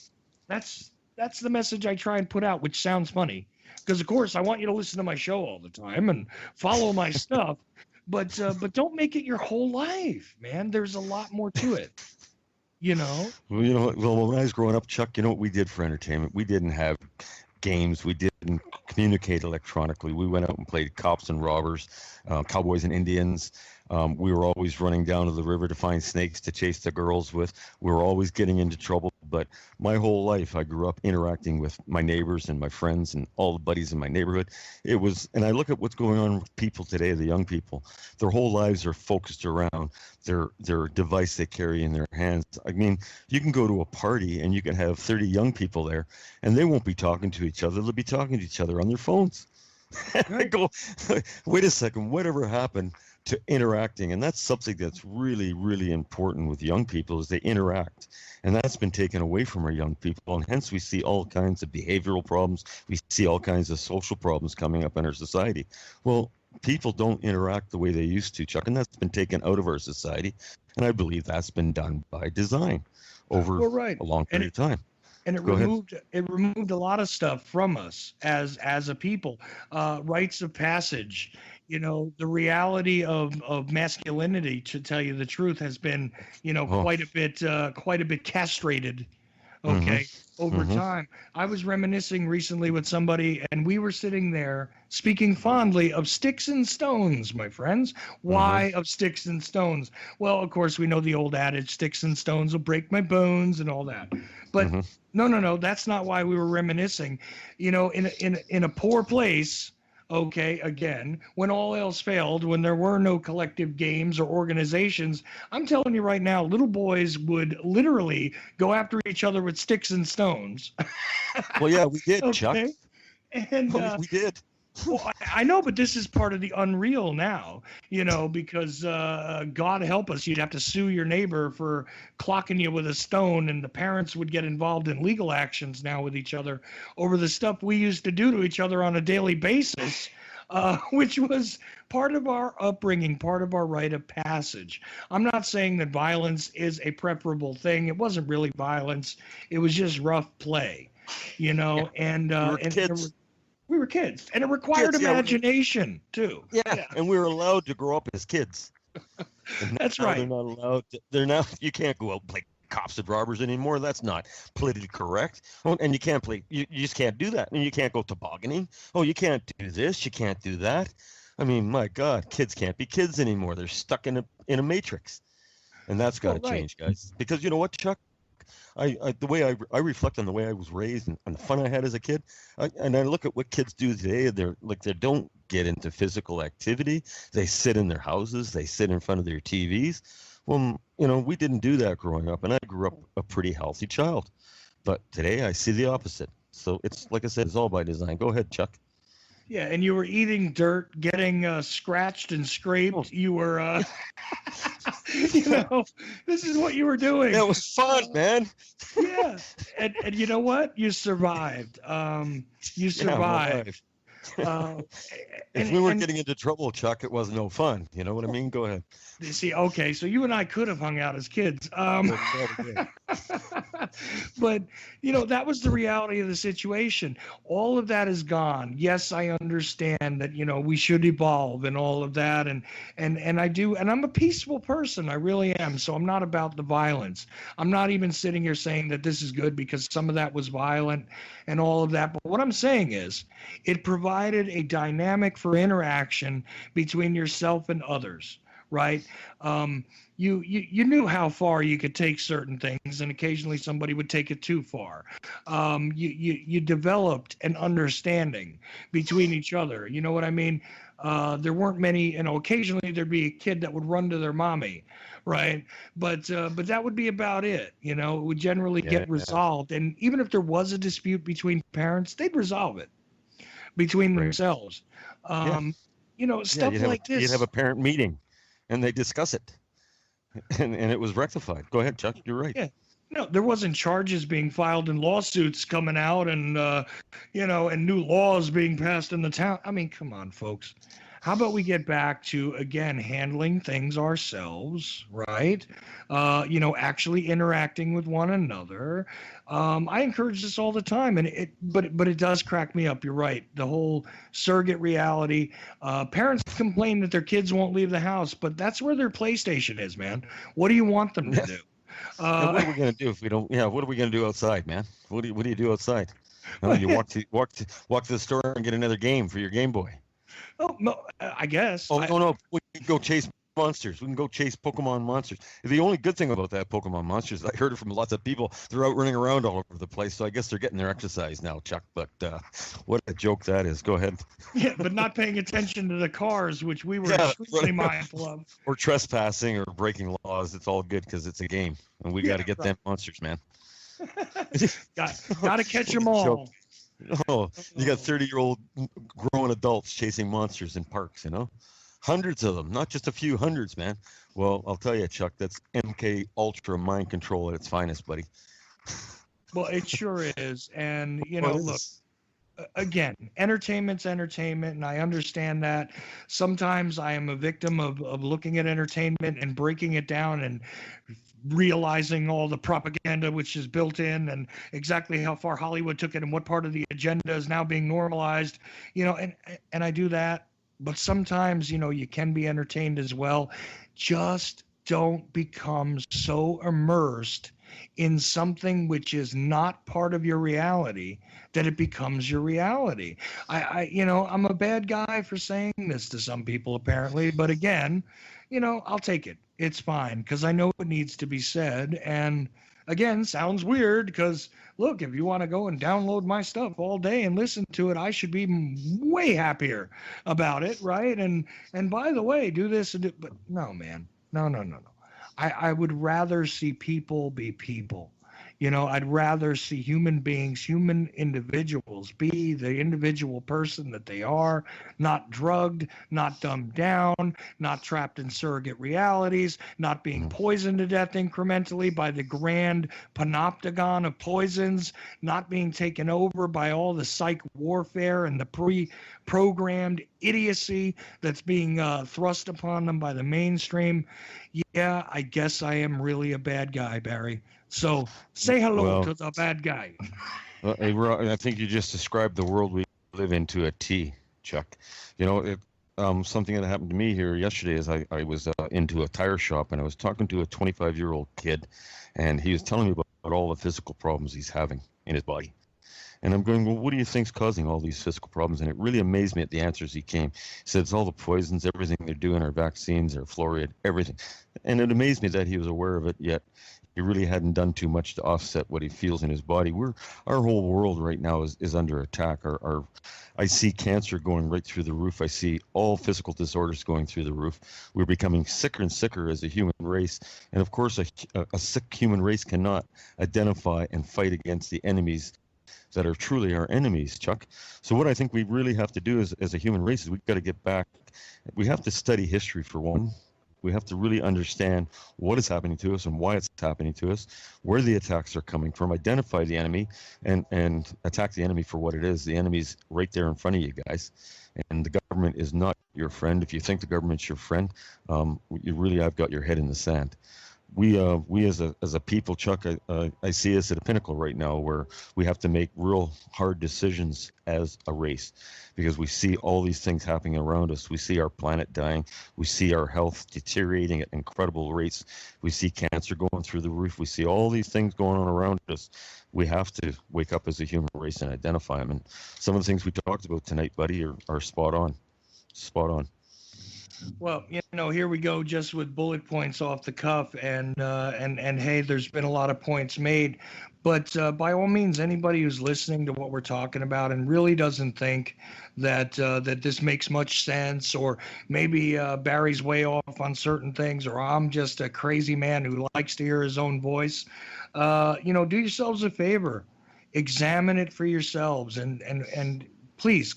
That's the message I try and put out, which sounds funny because, of course, I want you to listen to my show all the time and follow my stuff, but don't make it your whole life, man. There's a lot more to it. Well, when I was growing up, Chuck, you know what we did for entertainment? We didn't have games. We didn't communicate electronically. We went out and played cops and robbers, cowboys and Indians. We were always running down to the river to find snakes to chase the girls with. We were always getting into trouble. But my whole life, I grew up interacting with my neighbors and my friends and all the buddies in my neighborhood. And I look at what's going on with people today, the young people. Their whole lives are focused around their device they carry in their hands. I mean, you can go to a party and you can have 30 young people there, and they won't be talking to each other. They'll be talking to each other on their phones. I go, wait a second, whatever happened to interacting? And that's something that's really, really important with young people is they interact. And that's been taken away from our young people. And hence we see all kinds of behavioral problems. We see all kinds of social problems coming up in our society. Well, people don't interact the way they used to, Chuck, and that's been taken out of our society. And I believe that's been done by design over a long period of time. And it removed a lot of stuff from us as a people. Rites of passage, the reality of masculinity, to tell you the truth, has been, quite a bit castrated. Okay. Over time. I was reminiscing recently with somebody, and we were sitting there speaking fondly of sticks and stones, my friends. Why of sticks and stones? Well, of course, we know the old adage, sticks and stones will break my bones and all that. But no, that's not why we were reminiscing. In a poor place, okay, again, when all else failed, when there were no collective games or organizations, I'm telling you right now, little boys would literally go after each other with sticks and stones. Well, yeah, we did, okay. Chuck. And we did. Well, I know, but this is part of the unreal now, because God help us, you'd have to sue your neighbor for clocking you with a stone, and the parents would get involved in legal actions now with each other over the stuff we used to do to each other on a daily basis, which was part of our upbringing, part of our rite of passage. I'm not saying that violence is a preferable thing. It wasn't really violence. It was just rough play, and kids. We were kids, and it required imagination too. Yeah, and we were allowed to grow up as kids. That's right. They're not allowed. You can't go out and play cops and robbers anymore. That's not politically correct. And you can't play. You just can't do that. And you can't go tobogganing. Oh, you can't do this. You can't do that. I mean, my God, kids can't be kids anymore. They're stuck in a matrix, and that's got to change, guys. Because you know what, Chuck? The way I reflect on the way I was raised and the fun I had as a kid, and I look at what kids do today. They don't get into physical activity. They sit in their houses. They sit in front of their TVs. Well, we didn't do that growing up, and I grew up a pretty healthy child. But today I see the opposite. So it's like I said, it's all by design. Go ahead, Chuck. Yeah, and you were eating dirt, getting scratched and scraped. You were, this is what you were doing. It was fun, man. Yeah, and you know what? You survived. You survived. If we weren't getting into trouble, Chuck, it was no fun. You know what I mean? Go ahead. See, okay, so you and I could have hung out as kids. But, that was the reality of the situation. All of that is gone. Yes, I understand that, we should evolve and all of that. And I do. And I'm a peaceful person. I really am. So I'm not about the violence. I'm not even sitting here saying that this is good because some of that was violent and all of that. But what I'm saying is it provided a dynamic for interaction between yourself and others, right? You knew how far you could take certain things, and occasionally somebody would take it too far. You developed an understanding between each other. You know what I mean? There weren't many. Occasionally there'd be a kid that would run to their mommy, right? But that would be about it. It would generally Yeah. get resolved, and even if there was a dispute between parents, they'd resolve it between Right. themselves. Yeah. Stuff like this. You'd have a parent meeting, and they discuss it, and it was rectified. Go ahead, Chuck. You're right. Yeah. No, there wasn't charges being filed and lawsuits coming out and, and new laws being passed in the town. I mean, come on, folks. How about we get back to, again, handling things ourselves, right? Actually interacting with one another. I encourage this all the time, but it does crack me up. You're right. The whole surrogate reality. Parents complain that their kids won't leave the house, but that's where their PlayStation is, man. What do you want them to do? Now, what are we going to do if we don't? Yeah, what are we going to do outside, man? What do you do outside? You walk to the store and get another game for your Game Boy. Oh no, I guess. Oh no, we can go chase monsters. We can go chase Pokemon monsters. The only good thing about that Pokemon monsters, I heard it from lots of people. They're out running around all over the place, so I guess they're getting their exercise now, Chuck. But what a joke that is. Go ahead. Yeah, but not paying attention to the cars, which we were extremely mindful of. Or trespassing or breaking laws. It's all good because it's a game, and we got to get them monsters, man. Got to catch them all. Oh, you got 30-year-old grown adults chasing monsters in parks, hundreds of them, not just a few, hundreds, man. Well, I'll tell you, Chuck, that's MK Ultra mind control at its finest, buddy. Well, it sure is. And, look, again, entertainment's entertainment, and I understand that. Sometimes I am a victim of looking at entertainment and breaking it down and realizing all the propaganda which is built in and exactly how far Hollywood took it and what part of the agenda is now being normalized, and I do that. But sometimes, you can be entertained as well. Just don't become so immersed in something which is not part of your reality that it becomes your reality. I'm a bad guy for saying this to some people apparently, but again, I'll take it. It's fine because I know it needs to be said. And again, sounds weird because look, if you want to go and download my stuff all day and listen to it, I should be way happier about it, right? And by the way, do this and do, but no, man, no. I would rather see people be people. I'd rather see human beings, human individuals be the individual person that they are, not drugged, not dumbed down, not trapped in surrogate realities, not being poisoned to death incrementally by the grand panopticon of poisons, not being taken over by all the psych warfare and the pre-programmed idiocy that's being thrust upon them by the mainstream. Yeah, I guess I am really a bad guy, Barry. So say hello to the bad guy. I think you just described the world we live in to a T, Chuck. Something that happened to me here yesterday is I was into a tire shop and I was talking to a 25-year-old kid, and he was telling me about all the physical problems he's having in his body. And I'm going, well, what do you think's causing all these physical problems? And it really amazed me at the answers he came. He said it's all the poisons, everything they're doing, our vaccines, our fluoride, everything. And it amazed me that he was aware of it, yet he really hadn't done too much to offset what he feels in his body. Our whole world right now is under attack. I see cancer going right through the roof. I see all physical disorders going through the roof. We're becoming sicker and sicker as a human race. And of course, a sick human race cannot identify and fight against the enemies that are truly our enemies, Chuck. So what I think we really have to do as a human race is we've got to get back. We have to study history for one. We have to really understand what is happening to us and why it's happening to us, where the attacks are coming from, identify the enemy, and attack the enemy for what it is. The enemy's right there in front of you guys, and the government is not your friend. If you think the government's your friend, you really have got your head in the sand. we as a people, Chuck, I see us at a pinnacle right now where we have to make real hard decisions as a race, because we see all these things happening around us. We see our planet dying. We see our health deteriorating at incredible rates. We see cancer going through the roof. We see all these things going on around us. We have to wake up as a human race and identify them. And some of the things we talked about tonight, buddy, are spot on. Spot on. Well, here we go, just with bullet points off the cuff, and hey, there's been a lot of points made, but by all means, anybody who's listening to what we're talking about and really doesn't think that this makes much sense, or maybe Barry's way off on certain things, or I'm just a crazy man who likes to hear his own voice, do yourselves a favor, examine it for yourselves, and please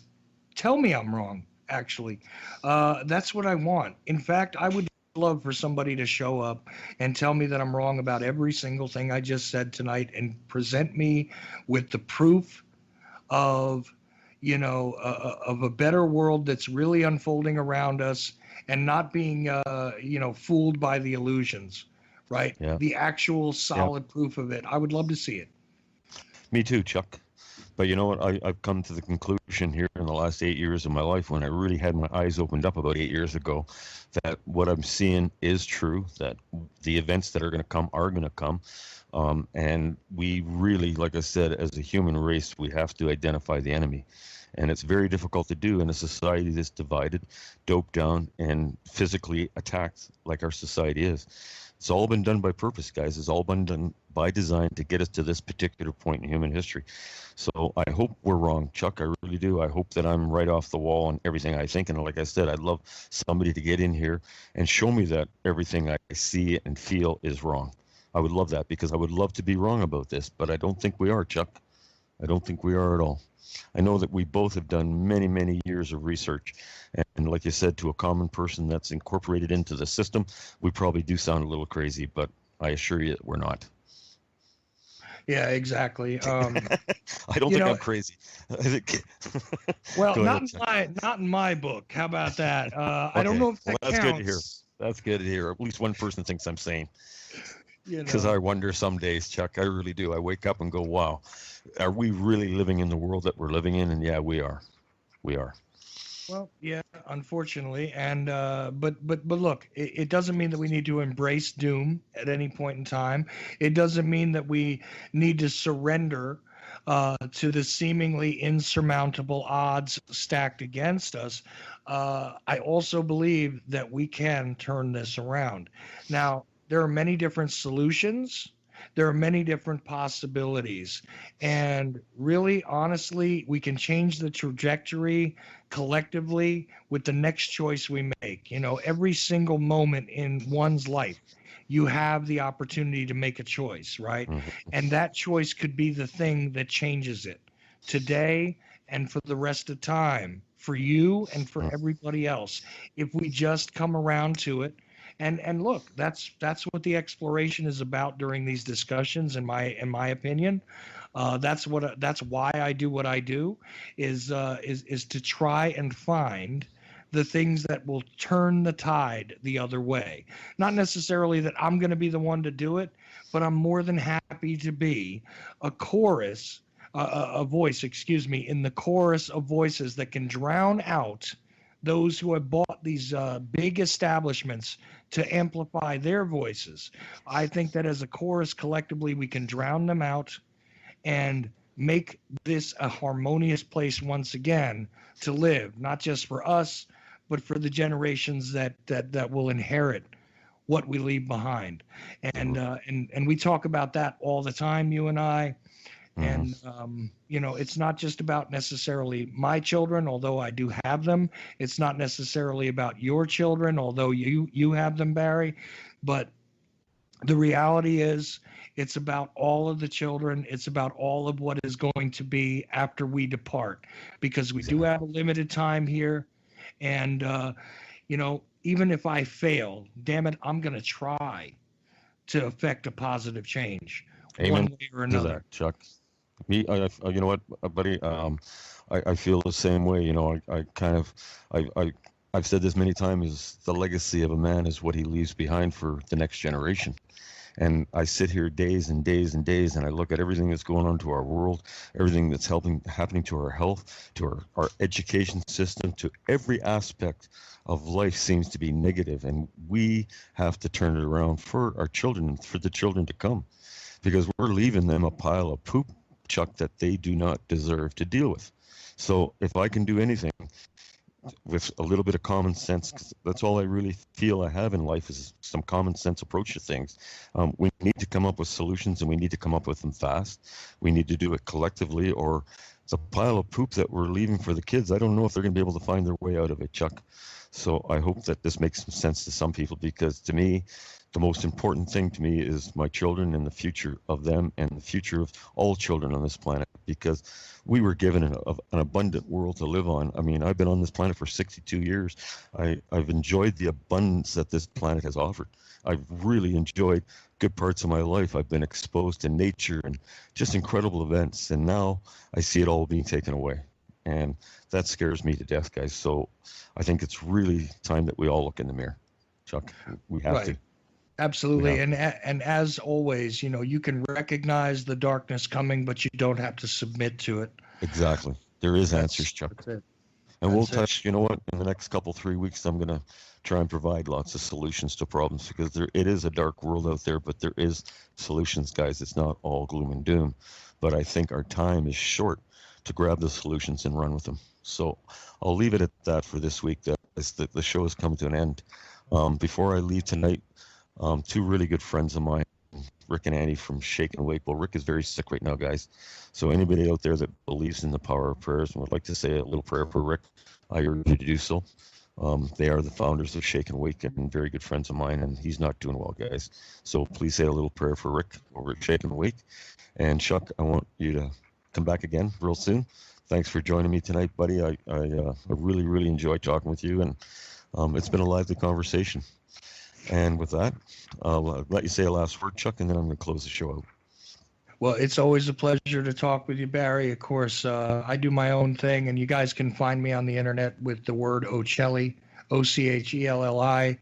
tell me I'm wrong. Actually, that's what I want. In fact, I would love for somebody to show up and tell me that I'm wrong about every single thing I just said tonight, and present me with the proof of, of a better world that's really unfolding around us, and not being, fooled by the illusions, right? Yeah. The actual solid proof of it. I would love to see it. Me too, Chuck. But you know what? I've come to the conclusion here in the last 8 years of my life, when I really had my eyes opened up about 8 years ago, that what I'm seeing is true, that the events that are going to come are going to come. And we really, like I said, as a human race, we have to identify the enemy. And it's very difficult to do in a society that's divided, doped down, and physically attacked like our society is. It's all been done by purpose, guys. It's all been done by design to get us to this particular point in human history. So I hope we're wrong, Chuck. I really do. I hope that I'm right off the wall on everything I think. And like I said, I'd love somebody to get in here and show me that everything I see and feel is wrong. I would love that, because I would love to be wrong about this, but I don't think we are, Chuck. I don't think we are at all. I know that we both have done many, many years of research. And like you said, to a common person that's incorporated into the system, we probably do sound a little crazy, but I assure you that we're not. Yeah, exactly. I don't think I'm crazy. Well, not in my book. How about that? Okay. I don't know if that that's counts. Good to hear. That's good to hear. At least one person thinks I'm sane. You Because I wonder some days, Chuck, I really do. I wake up and go, wow, are we really living in the world that we're living in? And yeah, we are. We are. Well, yeah, unfortunately. And but look, it doesn't mean that we need to embrace doom at any point in time. It doesn't mean that we need to surrender to the seemingly insurmountable odds stacked against us. I also believe that we can turn this around. Now, there are many different solutions. There are many different possibilities. And really, honestly, we can change the trajectory collectively with the next choice we make. Every single moment in one's life, you have the opportunity to make a choice, right? Mm-hmm. And that choice could be the thing that changes it today and for the rest of time, for you and for everybody else, if we just come around to it. And look, that's what the exploration is about during these discussions, in my opinion. That's why I do what I do, is to try and find the things that will turn the tide the other way. Not necessarily that I'm going to be the one to do it, but I'm more than happy to be a voice, in the chorus of voices that can drown out those who have bought these big establishments to amplify their voices. I think that as a chorus, collectively, we can drown them out and make this a harmonious place once again to live, not just for us, but for the generations that will inherit what we leave behind. And we talk about that all the time, you and I. And, it's not just about necessarily my children, although I do have them. It's not necessarily about your children, although you have them, Barry. But the reality is, it's about all of the children. It's about all of what is going to be after we depart, because we do have a limited time here. And, even if I fail, damn it, I'm going to try to affect a positive change. Amen. One way or another. To that, Chuck. Me, you know what, buddy? I feel the same way. I I've said this many times, is the legacy of a man is what he leaves behind for the next generation. And I sit here days and days and days, and I look at everything that's going on to our world, everything that's happening to our health, to our education system, to every aspect of life seems to be negative. And we have to turn it around for our children, for the children to come, because we're leaving them a pile of poop, Chuck, that they do not deserve to deal with. So if I can do anything with a little bit of common sense, 'cause that's all I really feel I have in life is some common sense approach to things. We need to come up with solutions, and we need to come up with them fast. We need to do it collectively, or it's a pile of poop that we're leaving for the kids. I don't know if they're going to be able to find their way out of it, Chuck. So I hope that this makes some sense to some people, because to me, the most important thing to me is my children and the future of them and the future of all children on this planet, because we were given an abundant world to live on. I mean, I've been on this planet for 62 years. I've enjoyed the abundance that this planet has offered. I've really enjoyed good parts of my life. I've been exposed to nature and just incredible events, and now I see it all being taken away. And that scares me to death, guys. So I think it's really time that we all look in the mirror, Chuck. We have to. Absolutely. And as always, you can recognize the darkness coming, but you don't have to submit to it. Exactly. There is answers, Chuck. That's it. And we'll touch, you know what, in the next 3 weeks, I'm going to try and provide lots of solutions to problems, because it is a dark world out there, but there is solutions, guys. It's not all gloom and doom. But I think our time is short to grab the solutions and run with them. So I'll leave it at that for this week. The show has come to an end. Before I leave tonight, two really good friends of mine, Rick and Annie from Shake and Wake. Well, Rick is very sick right now, guys. So anybody out there that believes in the power of prayers and would like to say a little prayer for Rick, I urge you to do so. They are the founders of Shake and Wake and very good friends of mine, and he's not doing well, guys. So please say a little prayer for Rick over at Shake and Wake. And Chuck, I want you to come back again real soon. Thanks for joining me tonight, buddy. I really, really enjoyed talking with you, and it's been a lively conversation. And with that, I'll let you say a last word, Chuck, and then I'm going to close the show out. Well, it's always a pleasure to talk with you, Barry. Of course, I do my own thing, and you guys can find me on the internet with the word Ochelli, Ochelli.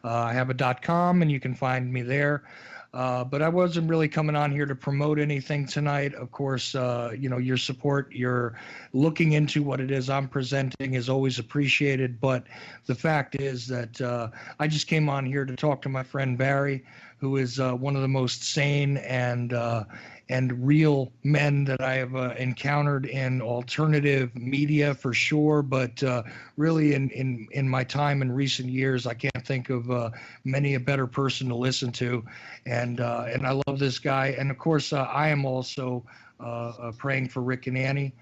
I have a .com, and you can find me there. But I wasn't really coming on here to promote anything tonight. Of course, your support, your looking into what it is I'm presenting is always appreciated. But the fact is that I just came on here to talk to my friend Barry, who is one of the most sane and real men that I have encountered in alternative media for sure, but really in my time in recent years, I can't think of many a better person to listen to, and I love this guy. And of course, I am also praying for Rick and Annie.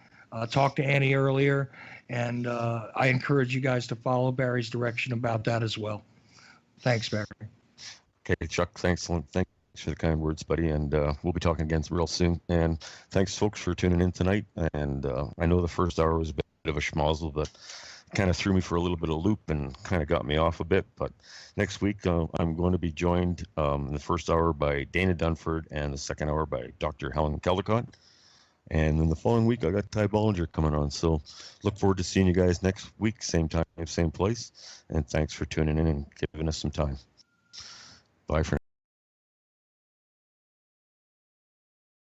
Talked to Annie earlier, and I encourage you guys to follow Barry's direction about that as well. Thanks, Barry. Okay, Chuck, thanks for the kind words, buddy, and we'll be talking again real soon. And thanks, folks, for tuning in tonight. And I know the first hour was a bit of a schmozzle, but kind of threw me for a little bit of a loop and kind of got me off a bit. But next week, I'm going to be joined in the first hour by Dana Dunford and the second hour by Dr. Helen Caldecott. And then the following week, I got Ty Bollinger coming on. So look forward to seeing you guys next week, same time, same place. And thanks for tuning in and giving us some time. Bye for now.